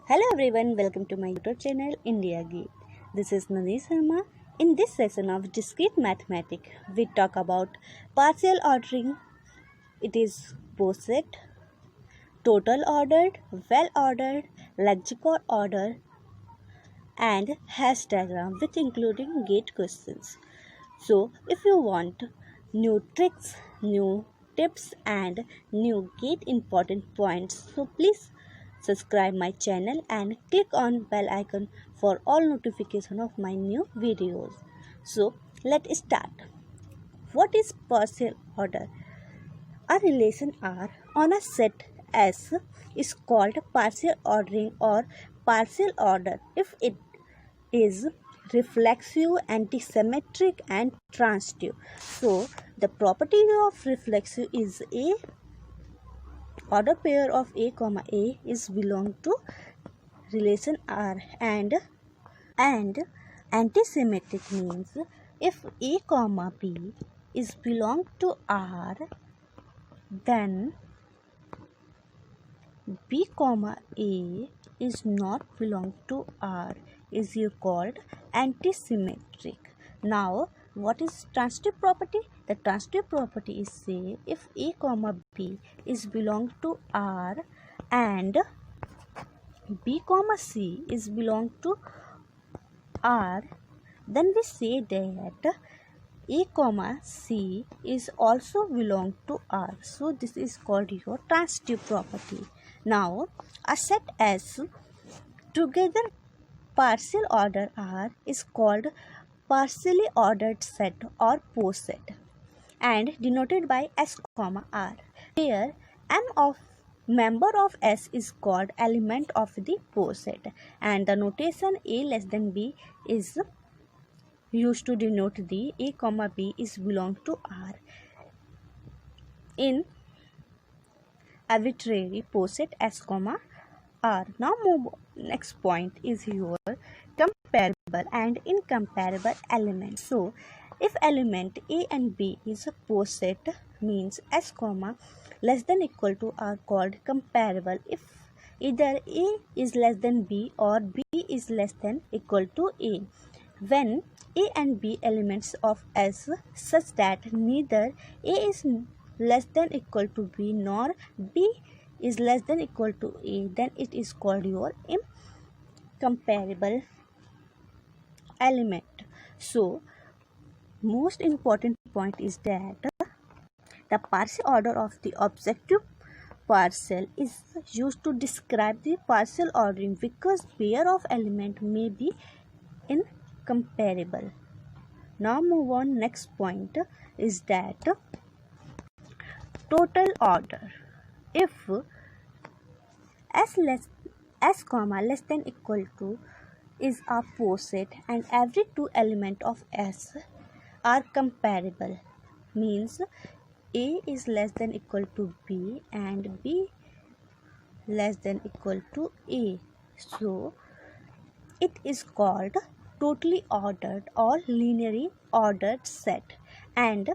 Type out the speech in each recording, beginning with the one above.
Hello everyone, welcome to my YouTube channel India Gate. This is Nadi Sharma. In this session of discrete mathematics, we talk about partial ordering. It is poset, total ordered, well ordered, lexical order, and hash diagram with including gate questions. So, if you want new tricks, new tips, and new gate important points, so please subscribe my channel and click on bell icon for all notification of my new videos. So, let's start. What is partial order? A relation R on a set S is called partial ordering or partial order if it is reflexive, antisymmetric, and transitive. So the property of reflexive is A order pair of A comma A is belong to relation R, and antisymmetric means if A comma B is belong to R, then B comma A is not belong to R is called antisymmetric. Now, what is transitive property? The transitive property is say if A comma B is belong to R and B comma C is belong to R, then we say that A comma C is also belong to R. So this is called your transitive property. Now a set S together partial order R is called partially ordered set or poset and denoted by S comma R, where M of member of S is called element of the poset, and the notation A less than B is used to denote the A comma B is belong to R in arbitrary poset S comma R. Now next point is your comparable and incomparable elements. So if element A and B is a poset, means S comma less than equal to are called comparable if either A is less than B or B is less than equal to A. When A and B elements of S such that neither A is less than equal to B nor B is less than equal to A, then it is called your incomparable element. So most important point is that the partial order of the objective partial is used to describe the partial ordering because pair of element may be incomparable. Now move on. Next point is that total order. If S comma less than equal to is a poset and every two element of S are comparable, means A is less than equal to B and B less than equal to A. So it is called totally ordered or linearly ordered set, and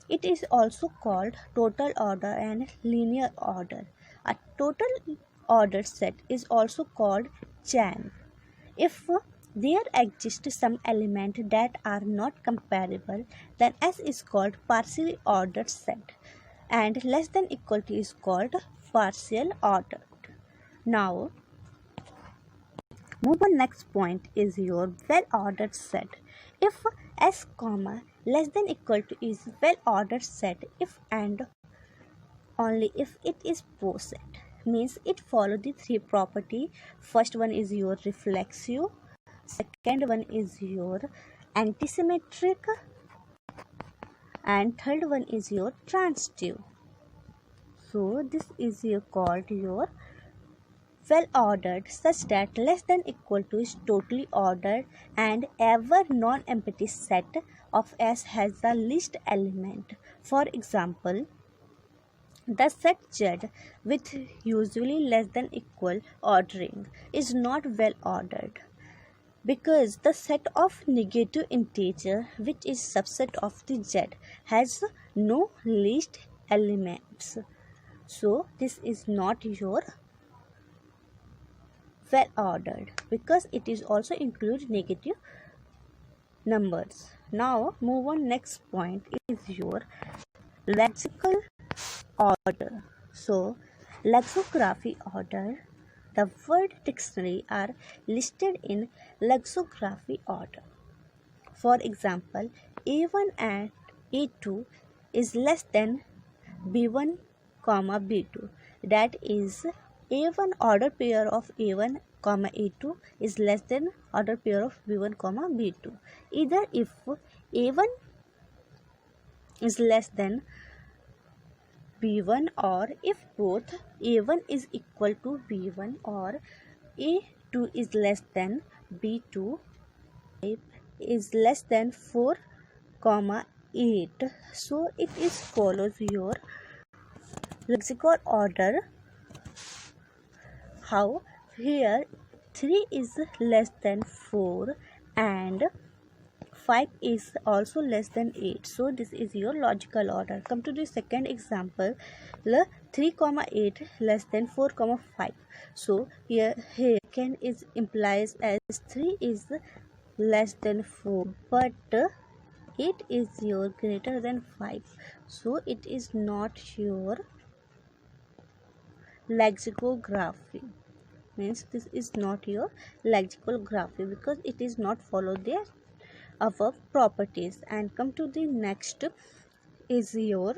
it is also called total order and linear order. A total ordered set is also called chain. If there exists some element that are not comparable, then S is called partially ordered set and less than equal to is called partial ordered. Now move on. Next point is your well ordered set. If S comma less than equal to is well ordered set if and only if it is poset, means it follow the three property. First one is your reflexive, second one is your antisymmetric, and third one is your transitive. So this is called your well ordered such that less than equal to is totally ordered and ever non-empty set of S has the least element. For example, the set Z with usually less than equal ordering is not well ordered because the set of negative integer which is subset of the Z has no least elements. So this is not your well ordered because it is also includes negative numbers. Now move on. Next point is your lexical order. So lexicography order. The word dictionary are listed in lexicography order. For example, A1 and A2 is less than B1, B2. That is, A1 order pair of A1, A2 is less than order pair of B1, B2. Either if A1 is less than B1 or if both A1 is equal to B1 or A2 is less than B2 is less than 4, 8. So it is follows your lexical order. How here 3 is less than 4 and 5 is also less than 8. So this is your logical order. Come to the second example. 3, 8 less than 4, 5. So here can is implies as 3 is less than 4 but 8 is your greater than 5. So it is not your lexicography. Means this is not your lexicography because it is not follow their our properties. And come to the next is your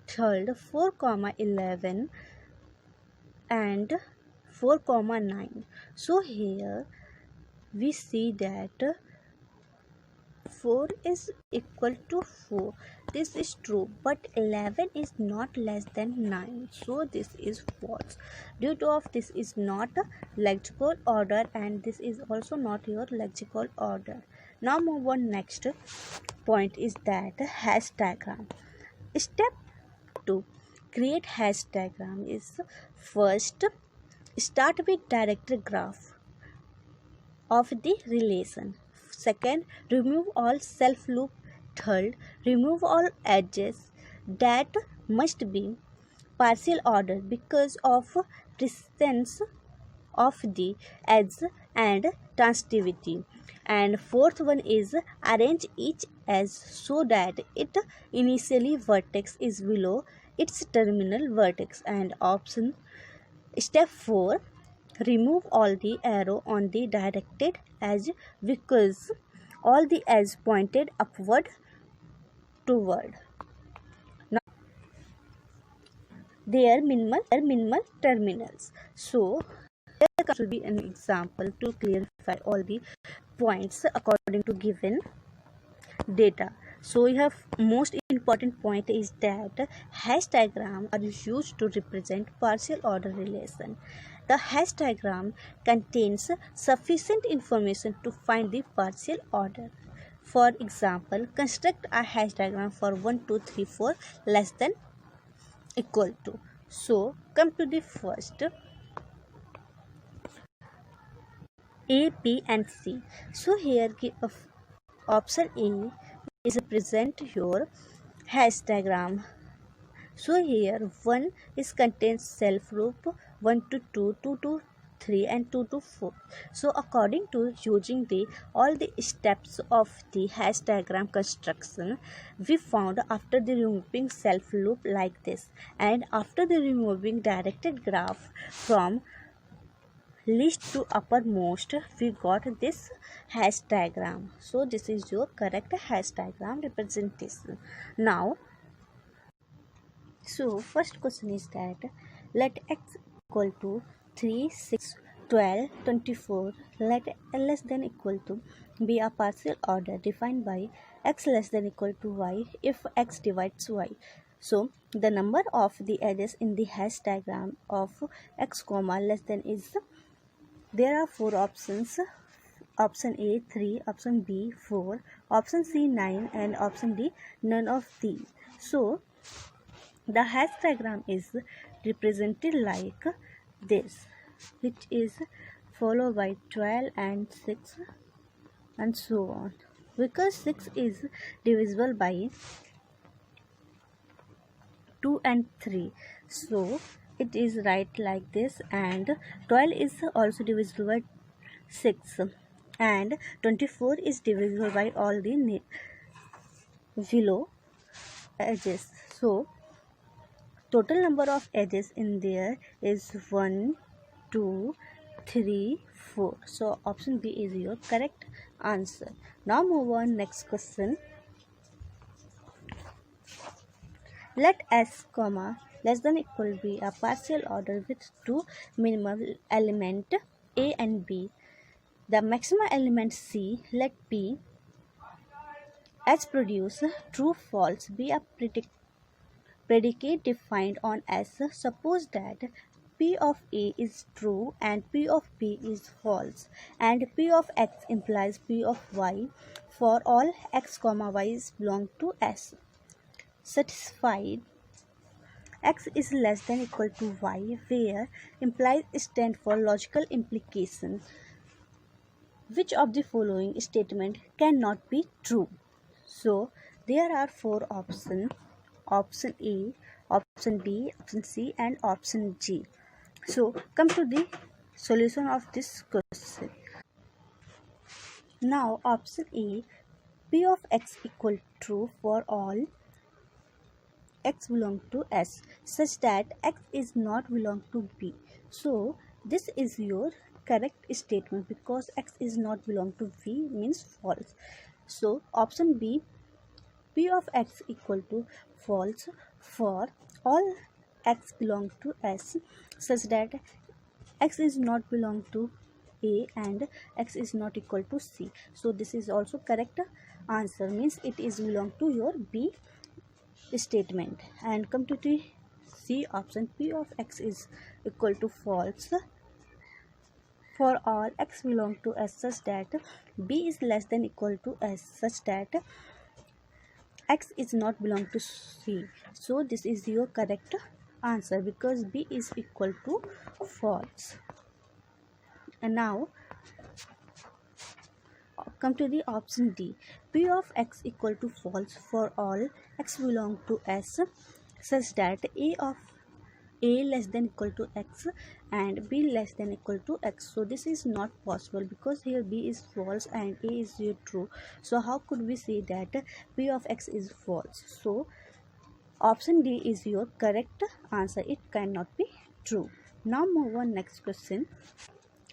third 4, 11 and 4, 9. So here we see that 4 is equal to 4. This is true, but 11 is not less than 9. So this is false. Due to of this is not a lexical order and this is also not your lexical order. Now move on. Next point is that hash diagram. Step to create hash diagram is first start with directed graph of the relation. Second, remove all self loop. Third, remove all edges that must be partial order because of presence of the edge and transitivity. And fourth one is arrange each edge so that its initially vertex is below its terminal vertex. And option step 4, remove all the arrow on the directed edge because all the edge pointed upward toward now their minimal terminals. So here comes to be an example to clarify all the points according to given data. So we have most important point is that hash diagram are used to represent partial order relation. The hash diagram contains sufficient information to find the partial order. For example, construct a hash diagram for 1, 2, 3, 4 less than equal to. So come to the first A, B and C. So here option A is represent your hash diagram. So here 1 is contains self loop 1 to 2, 2 to 3 and 2 to 4. So according to using the all the steps of the hash diagram construction, we found after the removing self loop like this and after the removing directed graph from least to uppermost, we got this hash diagram. So this is your correct hash diagram representation. Now so first question is that let x equal to 3, 6, 12, 24 let l less than equal to be a partial order defined by x less than equal to y if x divides y. So the number of the edges in the hash diagram of x comma less than is, there are 4 options. Option A 3, option B 4, option C 9 and option D none of these. So the hash diagram is represented like this, which is followed by 12 and 6 and so on. Because 6 is divisible by 2 and 3, so it is right like this, and 12 is also divisible by 6, and 24 is divisible by all the below edges. So total number of edges in there is 1, 2, 3, 4. So option B is your correct answer. Now move on next question. Let S comma less than equal be a partial order with two minimal element A and B. The maximum element C, let P H produce true false be a predicate defined on S. Suppose that P of A is true and P of B is false, and P of X implies P of Y for all X comma Y belong to S. Satisfied X is less than equal to Y, where implies stand for logical implication. Which of the following statement cannot be true? So there are four options: option A, option B, option C, and option G. So come to the solution of this question. Now option A, P of X equal true for all X belong to S, such that X is not belong to B. So this is your correct statement, because X is not belong to V means false. So option B, P of X equal to false for all X belong to S, such that X is not belong to A and X is not equal to C. So this is also correct answer, means it is belong to your B statement. And come to the C option, P of X is equal to false for all X belong to S, such that B is less than equal to S, such that X is not belong to C. So this is your correct answer, because B is equal to false. And now come to the option D, P of X equal to false for all X belong to S, such that A less than equal to X and B less than equal to X. So this is not possible, because here B is false and A is your true. So how could we say that P of X is false? So option D is your correct answer. It cannot be true. Now move on next question.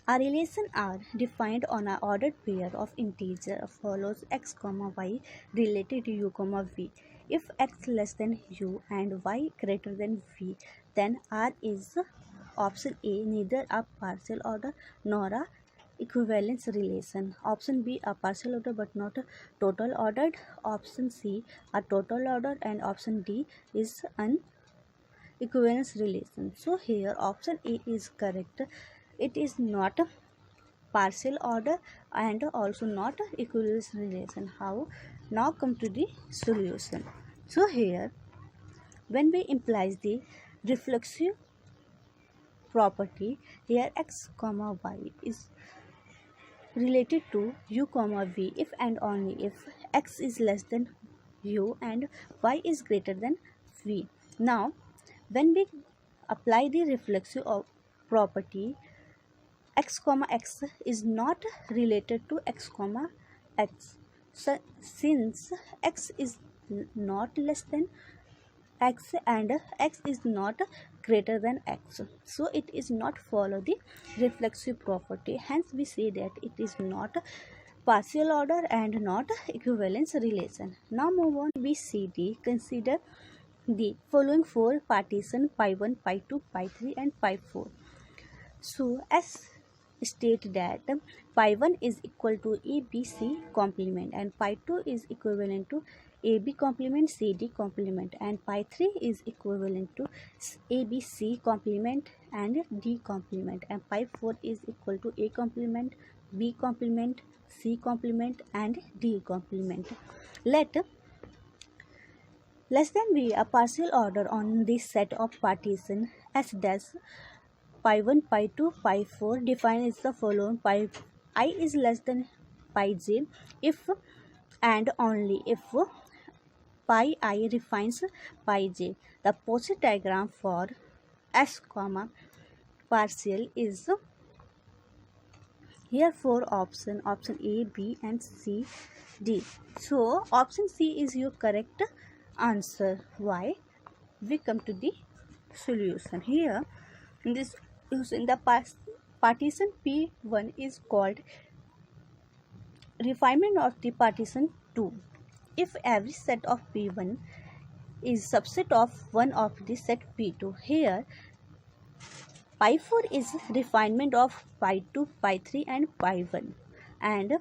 A relation R defined on an ordered pair of integer follows x comma y related to u comma v. If x less than u and y greater than v, then R is option A, neither a partial order nor a equivalence relation. Option B, a partial order but not a total ordered. Option C, a total order, and option D is an equivalence relation. So here option A is correct. It is not a partial order and also not a equivalence relation. How? Now come to the solution. So here when we implies the reflexive property, here x comma y is related to u comma v if and only if x is less than u and y is greater than v. Now when we apply the reflexive property, x comma x is not related to x comma x. So since x is not less than x and x is not greater than x, so it is not follow the reflexive property. Hence we say that it is not partial order and not equivalence relation. Now move on BCD. Consider the following four partition: pi 1, pi 2, pi 3 and pi 4. So as state that pi 1 is equal to ABC complement and pi 2 is equivalent to AB complement CD complement and pi 3 is equivalent to ABC complement and D complement and pi 4 is equal to A complement, B complement, C complement and D complement. Let less than be a partial order on this set of partition as dash pi 1, pi 2, pi 4 defined as the following: pi I is less than pi j if and only if pi I defines pi j. The Poisson diagram for S comma partial is here four option A, B and C, D. So option C is your correct answer. Why? We come to the solution. Here in this using the partition P1 is called refinement of the partition 2. If every set of P1 is subset of one of the set P2, here pi 4 is refinement of pi 2, pi 3 and pi 1, and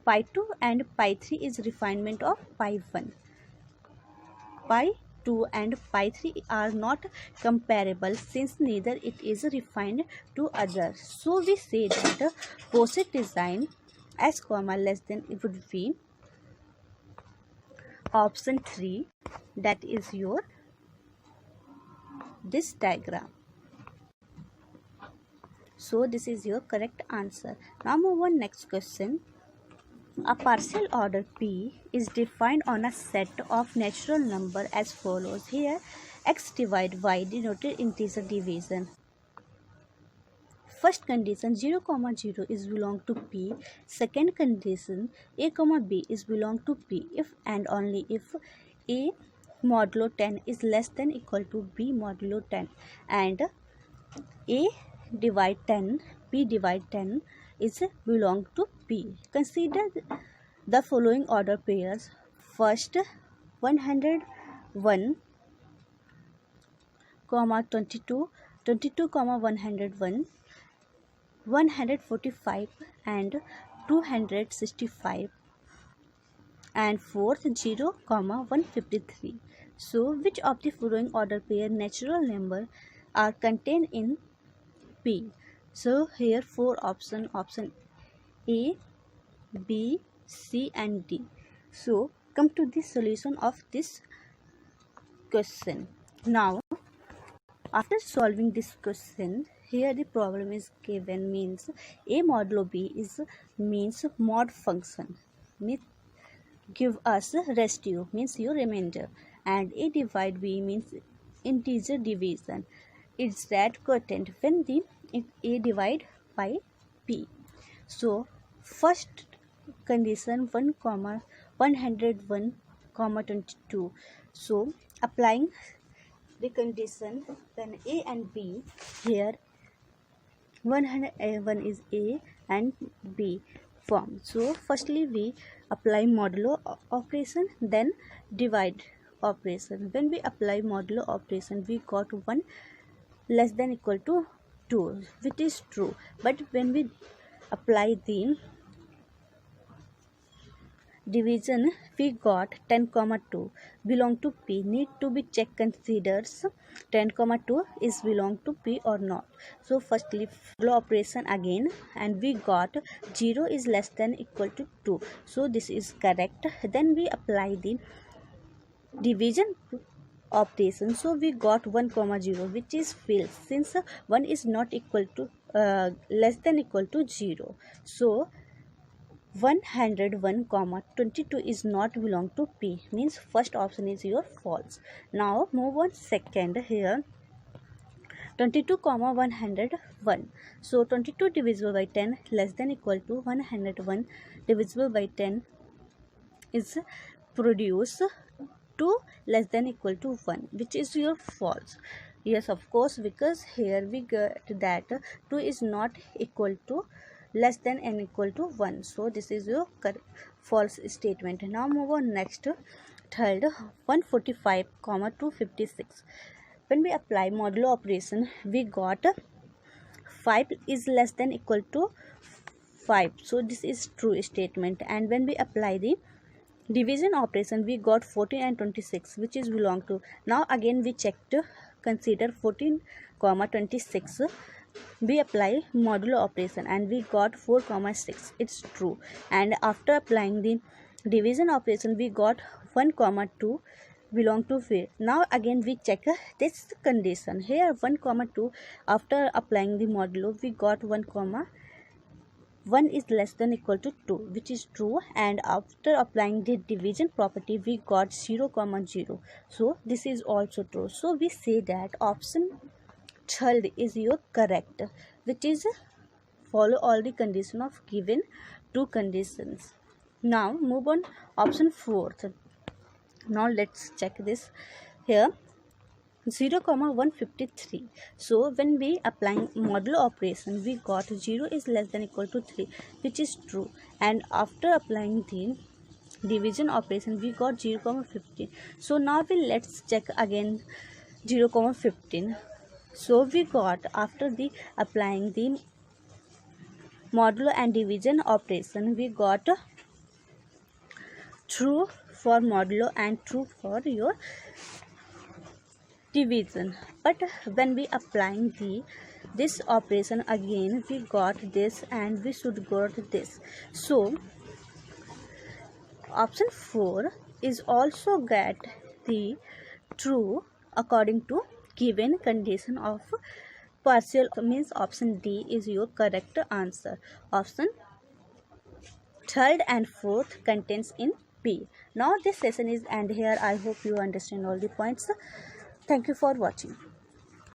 pi 2 and pi 3 is refinement of pi 1. Pi 2 and pi 3 are not comparable since neither it is refined to other. So we say that POSIT design S comma less than it would be option 3, that is your this diagram. So this is your correct answer. Now move on next question. A partial order P is defined on a set of natural number as follows. Here x divided y denoted integer division. First condition 0, 0 is belong to P. Second condition a, b is belong to P if and only if a modulo 10 is less than equal to b modulo 10 and a divide 10, b divide 10 is belong to P. Consider the following order pairs. First 101, 22, 22, 101, 145 and 265, and fourth 0, 153. So which of the following order pair natural number are contained in P? So here four option A, B, C and D. So come to the solution of this question. Now after solving this question, here the problem is given means a modulo b is means mod function, means give us residue means your remainder, and a divide b means integer division. It's that quotient when the a divide by p. So first condition 1, 101, 22. So applying the condition when a and b, here 101 is a and b form. So firstly we apply modulo operation, then divide operation. When we apply modulo operation, we got 1 less than equal to 2, which is true. But when we apply the division, we got 10, 2 belong to P. Need to be checked, considers 10, 2 is belong to P or not. So firstly follow operation again, and we got 0 is less than equal to 2. So this is correct. Then we apply the division operation. So we got 1, 0 which is failed since 1 is not equal to less than equal to 0. So 101, 22 is not belong to P, means first option is your false. Now move on second. Here 22, 101. So 22 divisible by 10 less than equal to 101 divisible by 10 is produce 2 less than equal to 1, which is your false. Yes, of course, because here we get that 2 is not equal to less than and equal to 1. So this is your false statement. Now move on next. Third 145, 256. When we apply modulo operation, we got 5 is less than equal to 5. So this is true statement. And when we apply the division operation, we got 14 and 26, which is belong to. Now again we checked, consider 14, 26. We apply modulo operation and we got 4, 6. It's true. And after applying the division operation, we got 1, 2 belong to where. Now again we check this condition. Here 1, 2 after applying the modulo, we got 1, 1 is less than equal to 2, which is true, and after applying the division property we got 0 comma 0, so this is also true. So we say that option third is your correct, which is follow all the condition of given two conditions. Now move on option fourth. Now let's check this here. 0 comma 153. So when we applying modulo operation we got 0 is less than equal to 3, which is true, and after applying the division operation we got 0 comma 15. So now let's check again 0 comma 15. So we got after the applying the modulo and division operation we got true for modulo and true for your division, but when we applying this operation again we got this and we should got this. So option 4 is also get the true according to given condition of partial, means option D is your correct answer. Option third and fourth contains in P. Now this session is end here. I hope you understand all the points. Thank you for watching.